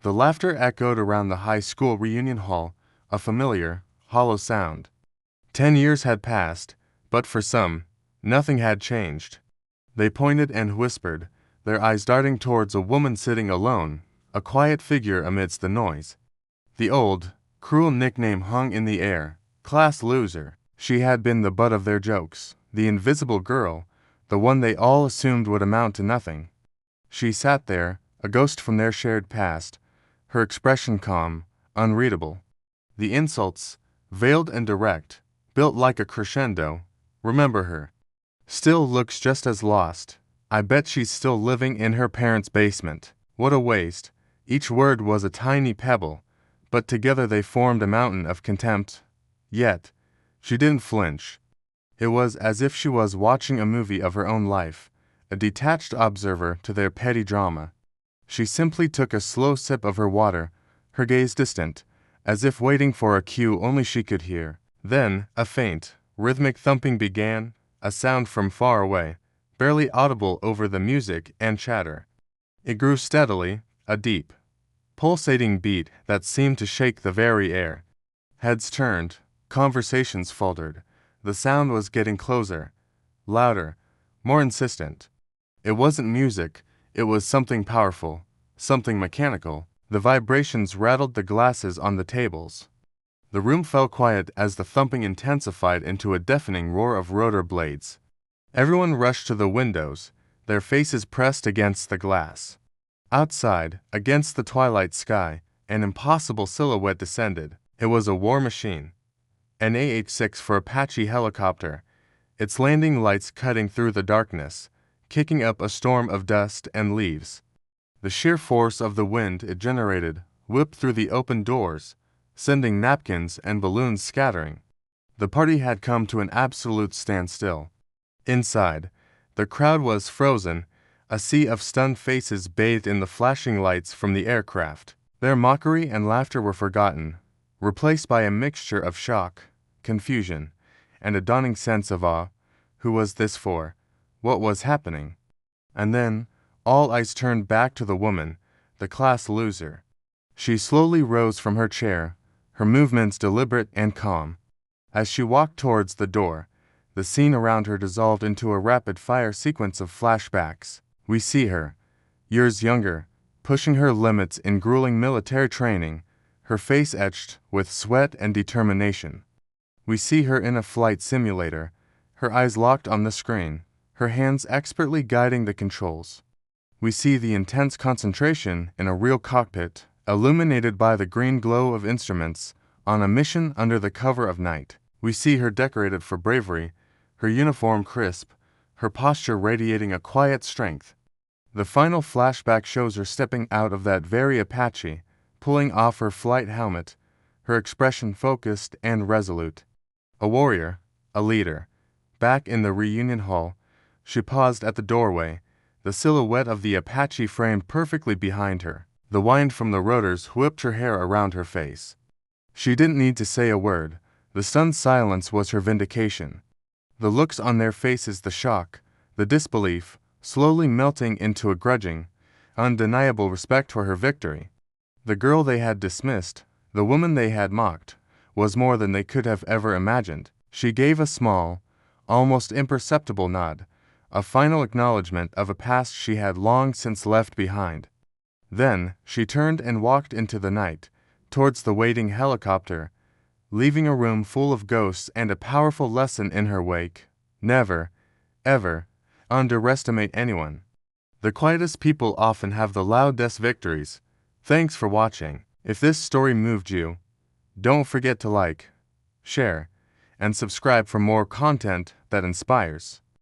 The laughter echoed around the high school reunion hall, a familiar, hollow sound. 10 years had passed, but for some, nothing had changed. They pointed and whispered, their eyes darting towards a woman sitting alone, a quiet figure amidst the noise. The old, cruel nickname hung in the air, class loser. She had been the butt of their jokes, the invisible girl, the one they all assumed would amount to nothing. She sat there, a ghost from their shared past, her expression calm, unreadable. The insults, veiled and direct, built like a crescendo. Remember her. Still looks just as lost. I bet she's still living in her parents' basement. What a waste. Each word was a tiny pebble, but together they formed a mountain of contempt. Yet, she didn't flinch. It was as if she was watching a movie of her own life, a detached observer to their petty drama. She simply took a slow sip of her water, her gaze distant, as if waiting for a cue only she could hear. Then, a faint, rhythmic thumping began, a sound from far away, barely audible over the music and chatter. It grew steadily, a deep, pulsating beat that seemed to shake the very air. Heads turned, conversations faltered. The sound was getting closer, louder, more insistent. It wasn't music, it was something powerful, something mechanical. The vibrations rattled the glasses on the tables. The room fell quiet as the thumping intensified into a deafening roar of rotor blades. Everyone rushed to the windows, their faces pressed against the glass. Outside, against the twilight sky, an impossible silhouette descended. It was a war machine. An AH-64 Apache helicopter, its landing lights cutting through the darkness, kicking up a storm of dust and leaves. The sheer force of the wind it generated whipped through the open doors, sending napkins and balloons scattering. The party had come to an absolute standstill. Inside, the crowd was frozen, a sea of stunned faces bathed in the flashing lights from the aircraft. Their mockery and laughter were forgotten, replaced by a mixture of shock, confusion, and a dawning sense of awe. Who was this for? What was happening? And then, all eyes turned back to the woman, the class loser. She slowly rose from her chair, her movements deliberate and calm. As she walked towards the door, the scene around her dissolved into a rapid-fire sequence of flashbacks. We see her, years younger, pushing her limits in grueling military training, her face etched with sweat and determination. We see her in a flight simulator, her eyes locked on the screen, her hands expertly guiding the controls. We see the intense concentration in a real cockpit, illuminated by the green glow of instruments, on a mission under the cover of night. We see her decorated for bravery, her uniform crisp, her posture radiating a quiet strength. The final flashback shows her stepping out of that very Apache, pulling off her flight helmet, her expression focused and resolute. A warrior, a leader. Back in the reunion hall, she paused at the doorway, the silhouette of the Apache framed perfectly behind her. The wind from the rotors whipped her hair around her face. She didn't need to say a word. The stunned silence was her vindication. The looks on their faces, the shock, the disbelief, slowly melting into a grudging, undeniable respect for her victory. The girl they had dismissed, the woman they had mocked, was more than they could have ever imagined. She gave a small, almost imperceptible nod, a final acknowledgement of a past she had long since left behind. Then, she turned and walked into the night, towards the waiting helicopter, leaving a room full of ghosts and a powerful lesson in her wake. Never, ever, underestimate anyone. The quietest people often have the loudest victories. Thanks for watching. If this story moved you, don't forget to like, share, and subscribe for more content that inspires.